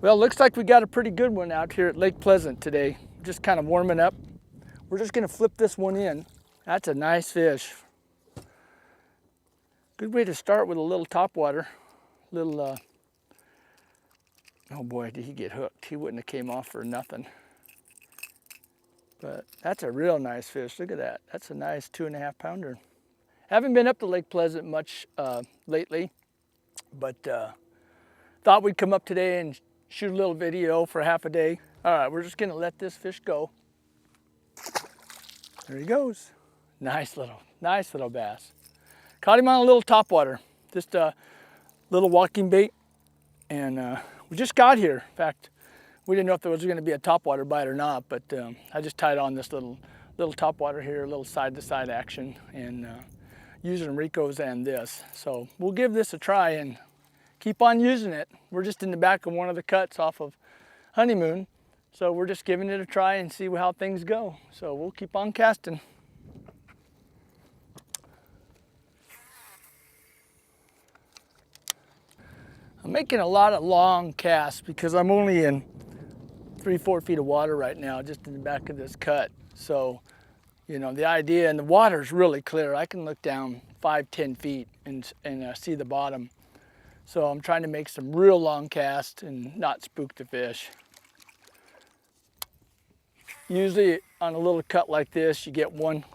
Well, looks like we got a pretty good one out here at Lake Pleasant today. Just kind of warming up. We're just gonna flip this one in. That's a nice fish. Good way to start with a little topwater. Oh boy, did he get hooked. He wouldn't have came off for nothing. But that's a real nice fish. Look at that. That's a nice 2.5 pounder. Haven't been up to Lake Pleasant much lately, but thought we'd come up today and shoot a little video for half a day. All right, we're just gonna let this fish go. There he goes. Nice little bass. Caught him on a little topwater, just a little walking bait. And we just got here. In fact, we didn't know if there was gonna be a topwater bite or not, but I just tied on this little topwater here, a little side-to-side action, and using Rico's and this. So we'll give this a try and keep on using it. We're just in the back of one of the cuts off of Honeymoon. So we're just giving it a try and see how things go. So we'll keep on casting. I'm making a lot of long casts because I'm only in 3-4 feet of water right now, just in the back of this cut. So, you know, the idea, and the water's really clear. I can look down 5-10 feet and see the bottom. So I'm trying to make some real long casts and not spook the fish. Usually on a little cut like this, you get one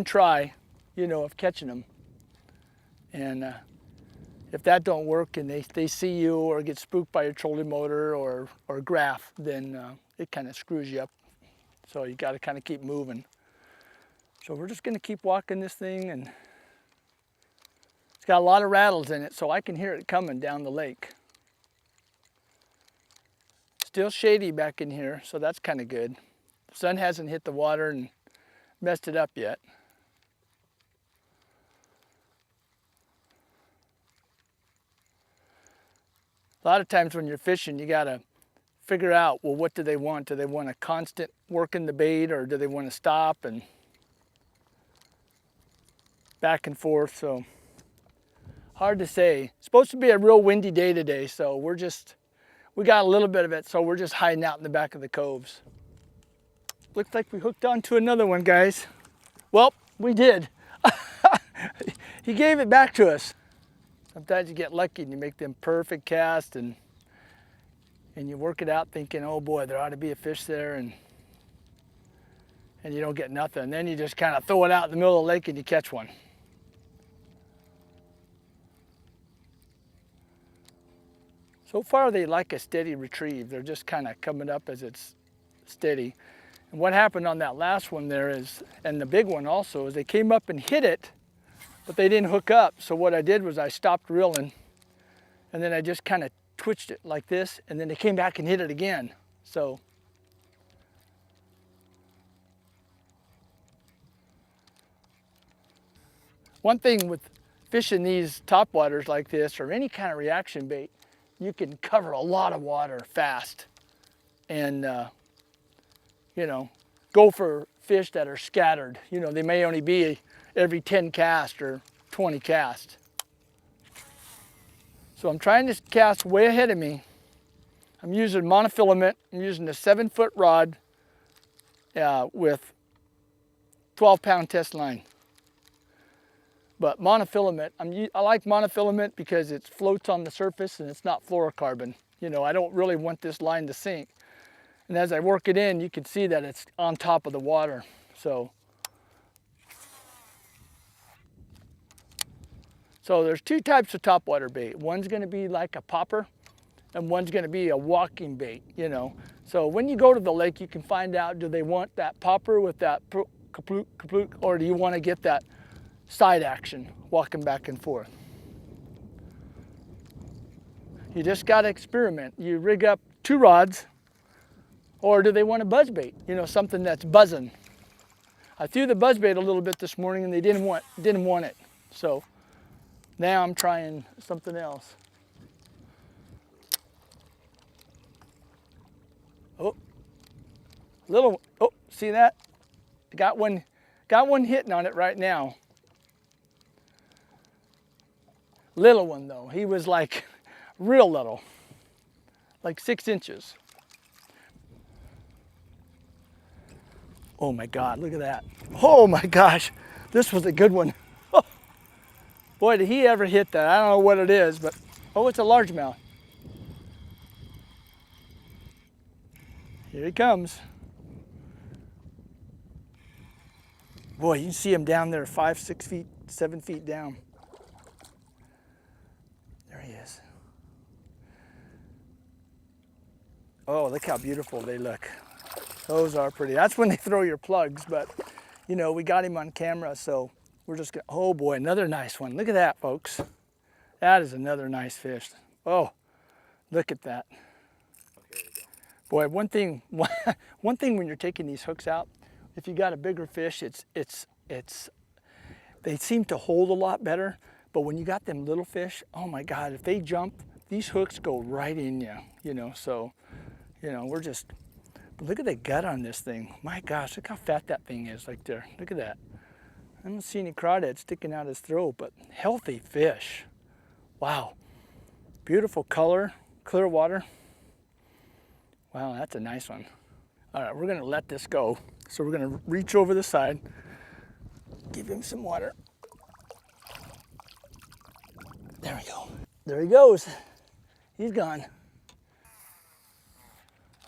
try, you know, of catching them. And if that don't work and they see you or get spooked by your trolling motor or graph, then it kind of screws you up. So you got to kind of keep moving. So we're just going to keep walking this thing, and it's got a lot of rattles in it, so I can hear it coming down the lake. Still shady back in here, so that's kind of good. The sun hasn't hit the water and messed it up yet. A lot of times when you're fishing, you gotta figure out, well, what do they want? Do they want a constant working the bait, or do they want to stop and back and forth? So hard to say. It's supposed to be a real windy day today, so we got a little bit of it, so we're just hiding out in the back of the coves. Looks like we hooked onto another one, guys. Well, we did. He gave it back to us. Sometimes you get lucky and you make them perfect casts, and you work it out thinking, oh boy, there ought to be a fish there, and you don't get nothing. And then you just kind of throw it out in the middle of the lake and you catch one. So far they like a steady retrieve. They're just kind of coming up as it's steady. And what happened on that last one there is, and the big one also, is they came up and hit it, but they didn't hook up. So what I did was I stopped reeling, and then I just kind of twitched it like this, and then they came back and hit it again. So one thing with fishing these topwaters like this, or any kind of reaction bait, you can cover a lot of water fast and, you know, go for fish that are scattered. You know, they may only be every 10 casts or 20 casts. So I'm trying to cast way ahead of me. I'm using monofilament. I'm using a 7-foot rod with 12-pound test line. But monofilament, I like monofilament because it floats on the surface and it's not fluorocarbon. You know, I don't really want this line to sink. And as I work it in, you can see that it's on top of the water. So there's two types of topwater bait. One's gonna be like a popper, and one's gonna be a walking bait, you know. So when you go to the lake, you can find out, do they want that popper with that kaplook, kaplook, or do you wanna get that side action, walking back and forth? You just gotta experiment. You rig up 2 rods, or do they want a buzz bait? You know, something that's buzzing. I threw the buzz bait a little bit this morning and they didn't want it. So now I'm trying something else. Oh, little, oh, see that? Got one hitting on it right now. Little one though, he was like real little, like 6 inches. Oh my God, look at that. Oh my gosh, this was a good one. Oh, boy, did he ever hit that. I don't know what it is, but, oh, it's a largemouth. Here he comes. Boy, you can see him down there 5, 6 feet, 7 feet down. There he is. Oh, look how beautiful they look. Those are pretty. That's when they throw your plugs, but you know, we got him on camera, so we're just gonna, oh boy, another nice one. Look at that, folks. That is another nice fish. Oh, look at that. Boy, one thing when you're taking these hooks out, if you got a bigger fish, they seem to hold a lot better. But when you got them little fish, oh my God, if they jump, these hooks go right in you, you know. So, you know, we're just, but look at the gut on this thing. My gosh, look how fat that thing is right there. Look at that. I don't see any crawdads sticking out his throat, but healthy fish. Wow. Beautiful color, clear water. Wow, that's a nice one. All right, we're gonna let this go. So we're gonna reach over the side, give him some water. There we go. There he goes. He's gone.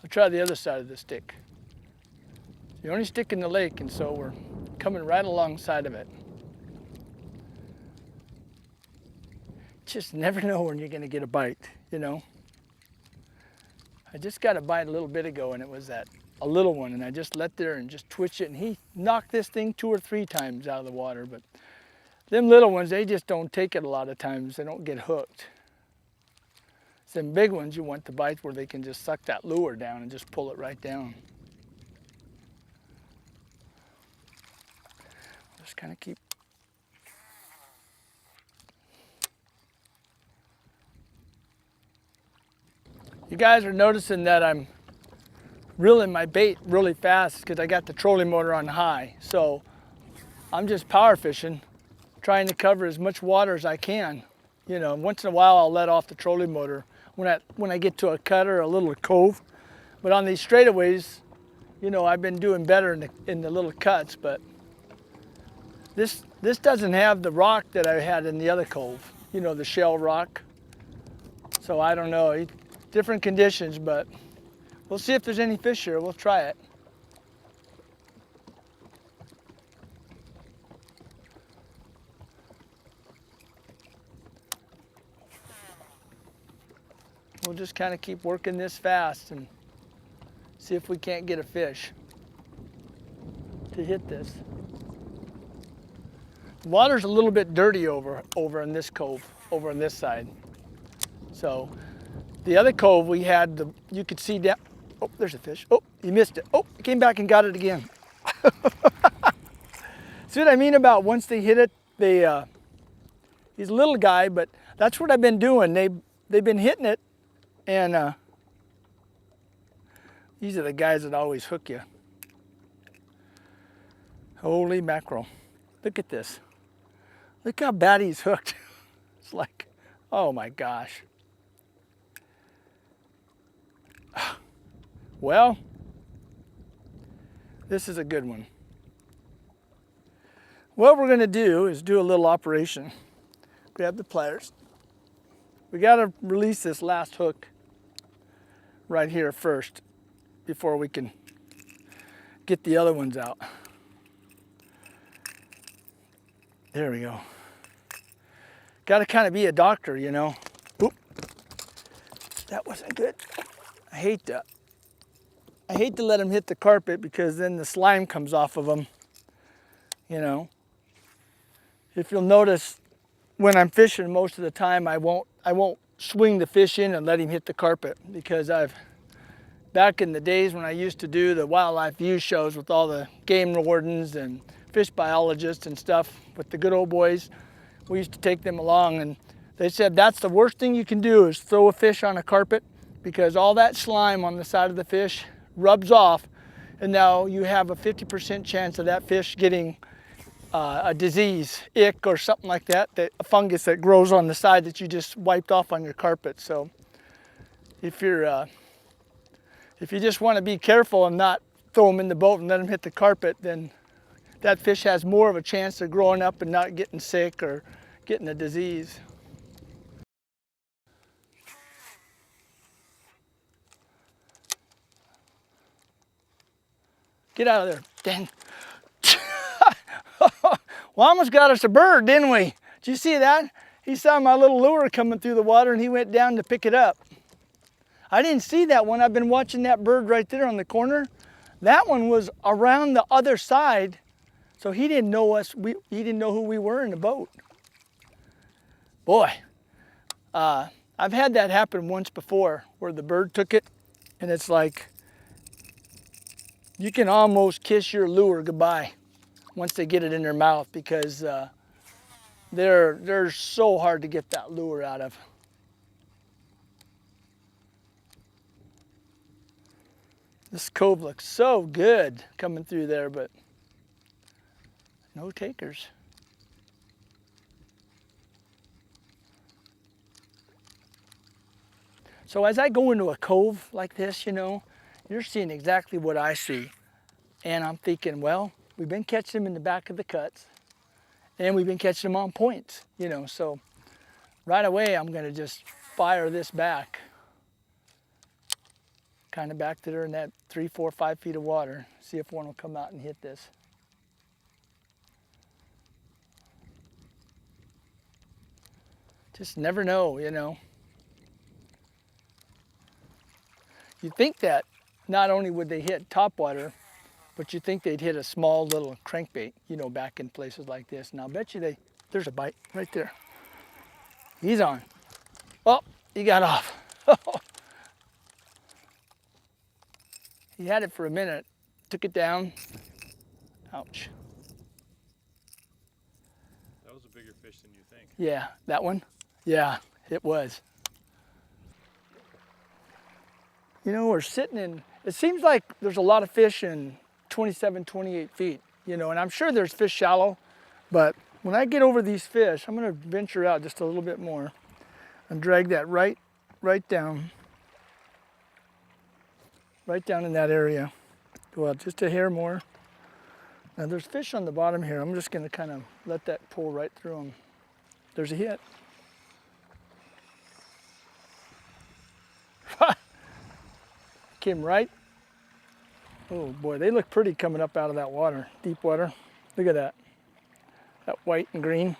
I'll try the other side of the stick. The only stick in the lake, and so we're coming right alongside of it. Just never know when you're gonna get a bite, you know? I just got a bite a little bit ago, and it was a little one, and I just let there and just twitch it, and he knocked this thing 2 or 3 times out of the water. But them little ones, they just don't take it a lot of times. They don't get hooked. It's them big ones you want to bite where they can just suck that lure down and just pull it right down. Just kind of keep. You guys are noticing that I'm reeling my bait really fast because I got the trolling motor on high. So I'm just power fishing, trying to cover as much water as I can. You know, once in a while I'll let off the trolling motor when I get to a cut or a little cove. But on these straightaways, you know, I've been doing better in the little cuts, but this doesn't have the rock that I had in the other cove, you know, the shell rock. So I don't know, different conditions, but we'll see if there's any fish here. We'll try it. We'll just kind of keep working this fast and see if we can't get a fish to hit this. The water's a little bit dirty over in this cove, over on this side. So the other cove we had, you could see down. Oh, there's a fish. Oh, you missed it. Oh, he came back and got it again. See what I mean about once they hit it, he's a little guy, but that's what I've been doing. They've been hitting it, and these are the guys that always hook you. Holy mackerel. Look at this. Look how bad he's hooked. It's like, oh my gosh. Well, this is a good one. What we're gonna do is do a little operation. Grab the pliers. We gotta release this last hook right here first before we can get the other ones out. There we go. Gotta kind of be a doctor, you know. Oop. That wasn't good. I hate to let them hit the carpet because then the slime comes off of them, you know. If you'll notice, when I'm fishing most of the time, I won't swing the fish in and let him hit the carpet because back in the days when I used to do the wildlife view shows with all the game wardens and fish biologists and stuff with the good old boys, we used to take them along, and they said that's the worst thing you can do is throw a fish on a carpet because all that slime on the side of the fish rubs off, and now you have a 50% chance of that fish getting a disease, ick or something like that, a fungus that grows on the side that you just wiped off on your carpet. So if you just want to be careful and not throw them in the boat and let them hit the carpet, then that fish has more of a chance of growing up and not getting sick or getting a disease. Get out of there, dang. Well, almost got us a bird, didn't we? Did you see that? He saw my little lure coming through the water and he went down to pick it up. I didn't see that one. I've been watching that bird right there on the corner. That one was around the other side, so he didn't know us. He didn't know who we were in the boat. Boy, I've had that happen once before where the bird took it, and it's like you can almost kiss your lure goodbye once they get it in their mouth, because they're so hard to get that lure out of. This cove looks so good coming through there, but no takers. So as I go into a cove like this, you know, you're seeing exactly what I see. And I'm thinking, well, we've been catching them in the back of the cuts, and we've been catching them on points, you know, so right away I'm gonna just fire this back, kind of back there in that 3, 4, 5 feet of water, see if one will come out and hit this. Just never know, you know. You think that not only would they hit topwater, but you think they'd hit a small little crankbait, you know, back in places like this. And I'll bet you there's a bite right there. He's on. Oh, he got off. He had it for a minute, took it down. Ouch. That was a bigger fish than you think. Yeah, that one? Yeah, it was. You know, we're sitting in, it seems like there's a lot of fish in 27, 28 feet, you know, and I'm sure there's fish shallow, but when I get over these fish, I'm gonna venture out just a little bit more and drag that right down in that area. Well, just a hair more. Now there's fish on the bottom here. I'm just gonna kind of let that pull right through them. There's a hit. Came right. Oh boy, they look pretty coming up out of that water, deep water. Look at that. That white and green.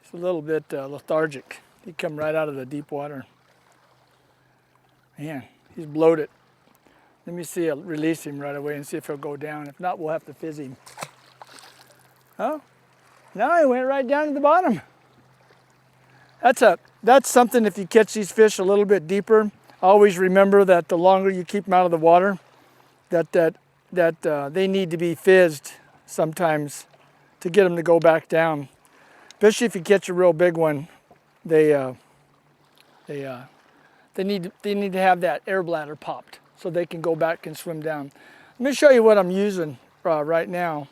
It's a little bit lethargic. He come right out of the deep water. Man, he's bloated. Let me see, I'll release him right away and see if he'll go down. If not, we'll have to fizz him. Oh, now he went right down to the bottom. That's something, if you catch these fish a little bit deeper, always remember that the longer you keep them out of the water, that they need to be fizzed sometimes to get them to go back down. Especially if you catch a real big one, they need to have that air bladder popped so they can go back and swim down. Let me show you what I'm using right now.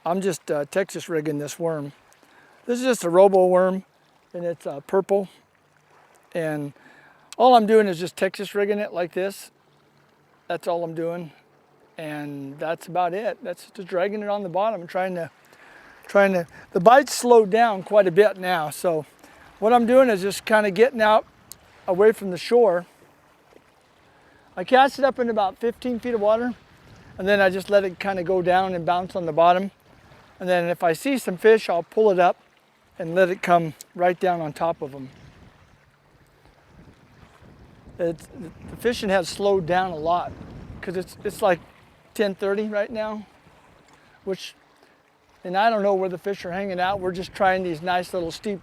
I'm just Texas rigging this worm. This is just a robo worm, and it's purple. And all I'm doing is just Texas rigging it like this. That's all I'm doing. And that's about it. That's just dragging it on the bottom and trying to, the bite's slowed down quite a bit now. So what I'm doing is just kind of getting out away from the shore. I cast it up in about 15 feet of water, and then I just let it kind of go down and bounce on the bottom. And then if I see some fish, I'll pull it up and let it come right down on top of them. The fishing has slowed down a lot because it's like 10:30 right now, and I don't know where the fish are hanging out. We're just trying these nice little steep,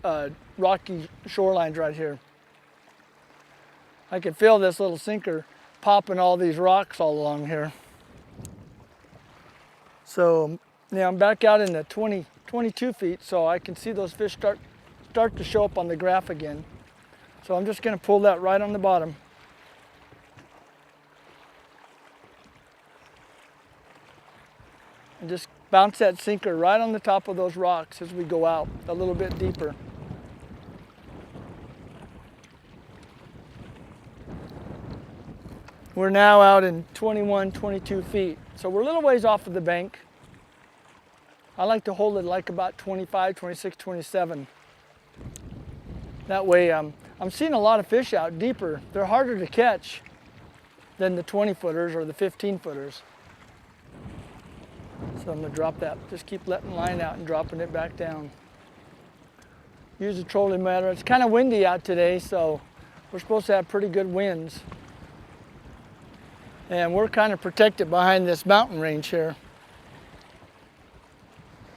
rocky shorelines right here. I can feel this little sinker popping all these rocks all along here. So now I'm back out in the 22 feet, so I can see those fish start to show up on the graph again. So I'm just gonna pull that right on the bottom. And just bounce that sinker right on the top of those rocks as we go out a little bit deeper. We're now out in 21, 22 feet. So we're a little ways off of the bank. I like to hold it like about 25, 26, 27. That way I'm seeing a lot of fish out deeper. They're harder to catch than the 20 footers or the 15 footers. So I'm gonna drop that. Just keep letting line out and dropping it back down. Use a trolling motor. It's kind of windy out today, so we're supposed to have pretty good winds. And we're kind of protected behind this mountain range here.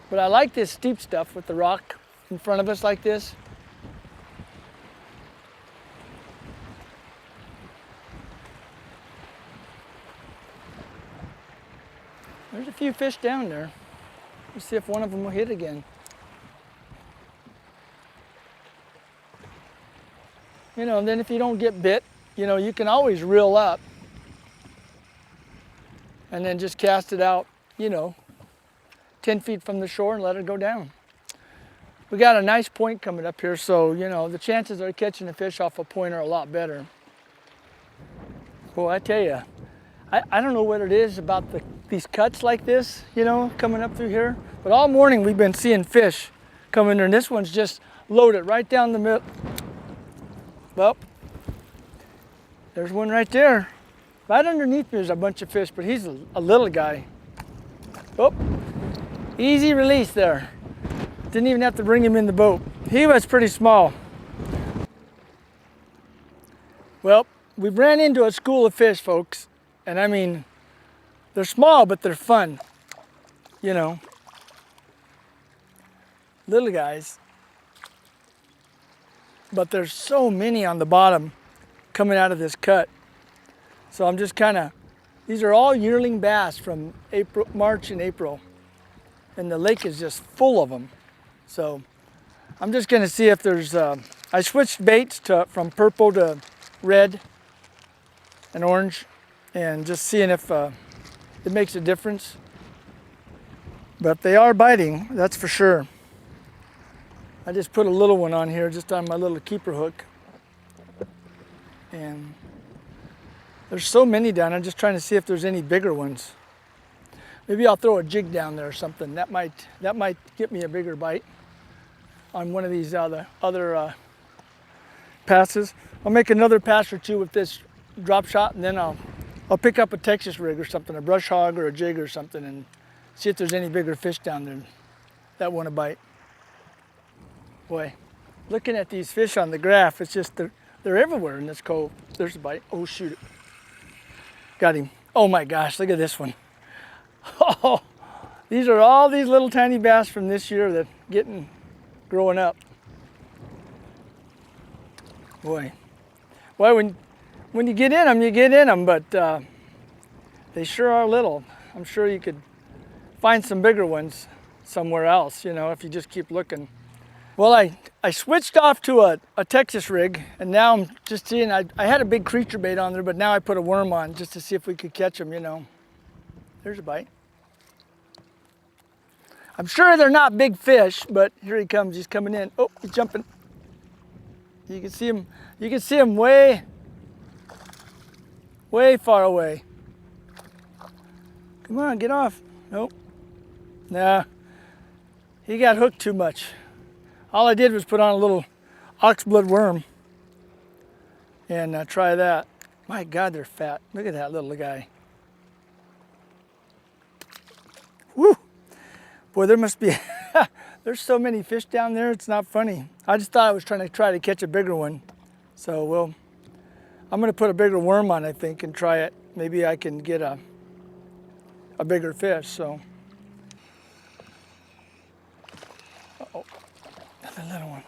But I like this steep stuff with the rock in front of us like this. There's a few fish down there. Let's see if one of them will hit again. You know, and then if you don't get bit, you know, you can always reel up and then just cast it out, you know, 10 feet from the shore and let it go down. We got a nice point coming up here, so, you know, the chances of catching a fish off a point are a lot better. Boy, I tell you, I don't know what it is about these cuts like this, you know, coming up through here, but all morning we've been seeing fish coming there, and this one's just loaded right down the middle. Well, there's one right there. Right underneath me is a bunch of fish, but he's a little guy. Oh, easy release there. Didn't even have to bring him in the boat. He was pretty small. Well, we ran into a school of fish, folks. And I mean, they're small, but they're fun. You know, little guys. But there's so many on the bottom coming out of this cut. So I'm just kind of, these are all yearling bass from March and April. And the lake is just full of them. So I'm just gonna see if there's, I switched baits from purple to red and orange, and just seeing if it makes a difference. But they are biting, that's for sure. I just put a little one on here, just on my little keeper hook. And there's so many down there, just trying to see if there's any bigger ones. Maybe I'll throw a jig down there or something. That might get me a bigger bite on one of these other passes. I'll make another pass or two with this drop shot, and then I'll pick up a Texas rig or something, a brush hog or a jig or something, and see if there's any bigger fish down there that want to bite. Boy, looking at these fish on the graph, it's just they're everywhere in this cove. There's a bite. Oh, shoot it. Got him. Oh my gosh, look at this one. Oh, these are all these little tiny bass from this year that growing up. Boy, when you get in them, you get in them, but they sure are little. I'm sure you could find some bigger ones somewhere else, you know, if you just keep looking. Well, I switched off to a Texas rig, and now I'm just seeing, I had a big creature bait on there, but now I put a worm on just to see if we could catch them, you know. There's a bite. I'm sure they're not big fish, but here he comes, he's coming in. Oh, he's jumping. You can see him way far away. Come on, get off. Nope. Nah, he got hooked too much. All I did was put on a little oxblood worm and try that. My God, they're fat. Look at that little guy. Woo! Boy, there must be, there's so many fish down there, it's not funny. I just thought I was trying to catch a bigger one. So, well, I'm gonna put a bigger worm on, I think, and try it. Maybe I can get a bigger fish, so. Uh-oh, another little one.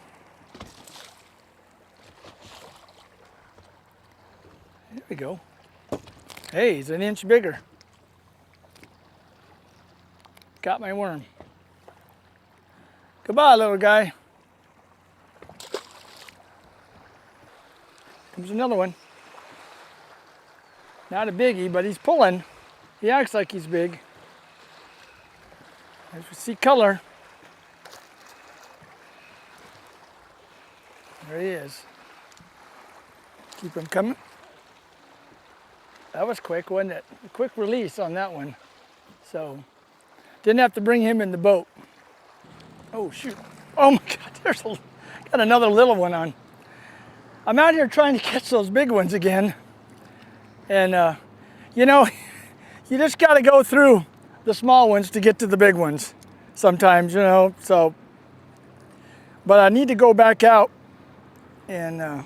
There we go. Hey, he's an inch bigger. Got my worm. Goodbye, little guy. Here's another one. Not a biggie, but he's pulling. He acts like he's big. As we see color. There he is. Keep him coming. That was quick, wasn't it? A quick release on that one. So, didn't have to bring him in the boat. Oh, shoot. Oh my God, got another little one on. I'm out here trying to catch those big ones again. And, you know, you just got to go through the small ones to get to the big ones sometimes, you know, so. But I need to go back out and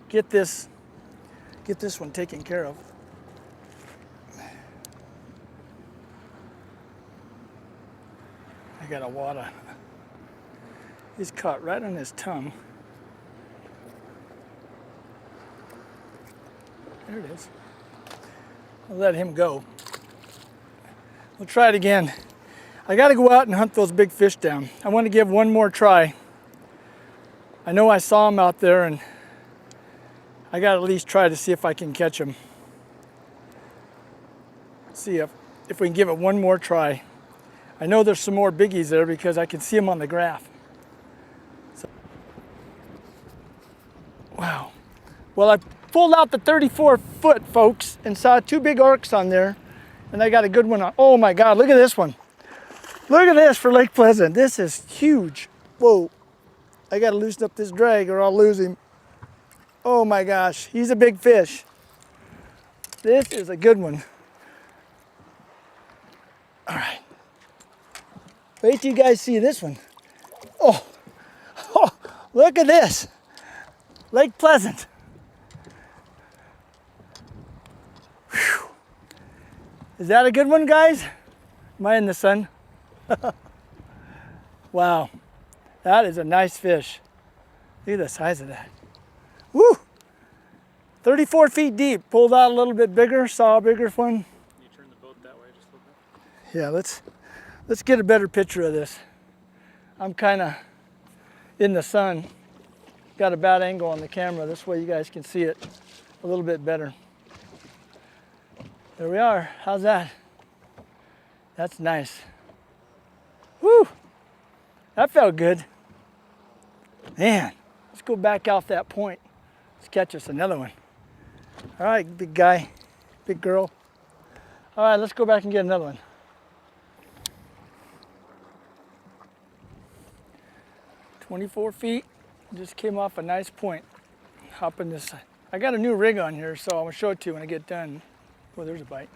get this one taken care of. I got a wada. He's caught right on his tongue. There it is. I'll let him go. We'll try it again. I got to go out and hunt those big fish down. I want to give one more try. I know I saw him out there, and I got to at least try to see if I can catch him. See if we can give it one more try. I know there's some more biggies there because I can see them on the graph. So, wow. Well, I pulled out the 34-foot, folks, and saw two big arcs on there, and I got a good one on. Oh my God, look at this one. Look at this for Lake Pleasant. This is huge. Whoa. I got to loosen up this drag or I'll lose him. Oh my gosh, he's a big fish. This is a good one. All right. Wait till you guys see this one. Oh, look at this. Lake Pleasant. Whew. Is that a good one, guys? Am I in the sun? Wow, that is a nice fish. Look at the size of that. Woo! 34 feet deep. Pulled out a little bit bigger, saw a bigger one. Can you turn the boat that way just a little bit? Yeah, let's get a better picture of this. I'm kind of in the sun. Got a bad angle on the camera. This way you guys can see it a little bit better. There we are. How's that? That's nice. Woo! That felt good. Man, let's go back off that point. Let's catch us another one. All right, big guy, big girl. All right, let's go back and get another one. "24 feet, just came off a nice point. Hopping this side. I got a new rig on here, so I'm gonna show it to you when I get done. Oh, there's a bite.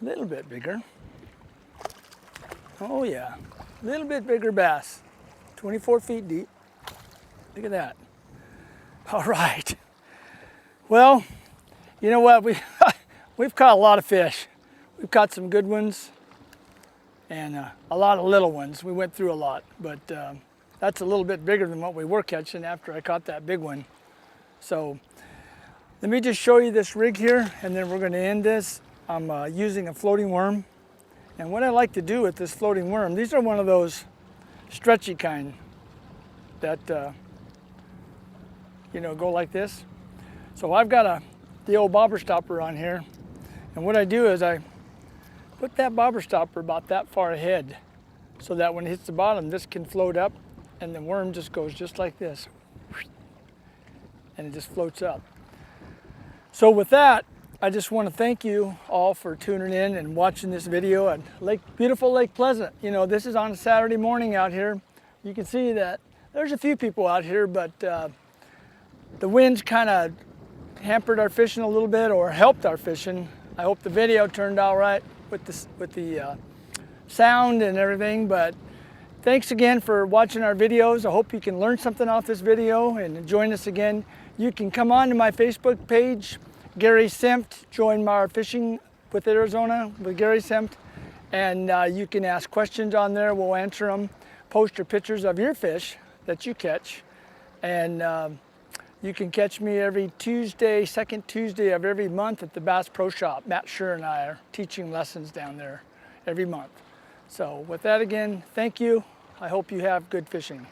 A little bit bigger. Oh yeah, a little bit bigger bass. 24 feet deep. Look at that. All right. Well, you know what? We've caught a lot of fish. We've caught some good ones and a lot of little ones. We went through a lot, but that's a little bit bigger than what we were catching after I caught that big one. So let me just show you this rig here, and then we're going to end this. I'm using a floating worm. And what I like to do with this floating worm, these are one of those stretchy kind that, you know, go like this. So I've got the old bobber stopper on here. And what I do is I put that bobber stopper about that far ahead so that when it hits the bottom, this can float up and the worm just goes just like this. And it just floats up. So with that, I just want to thank you all for tuning in and watching this video at beautiful Lake Pleasant. You know, this is on a Saturday morning out here. You can see that there's a few people out here, but the winds kind of hampered our fishing a little bit or helped our fishing. I hope the video turned out right with the sound and everything, but thanks again for watching our videos. I hope you can learn something off this video and join us again. You can come on to my Facebook page, Gary Senft. Join our Fishing with Arizona with Gary Senft, and you can ask questions on there. We'll answer them. Post your pictures of your fish that you catch, and you can catch me every Tuesday, second Tuesday of every month at the Bass Pro Shop. Matt Schur and I are teaching lessons down there every month. So with that again, thank you. I hope you have good fishing.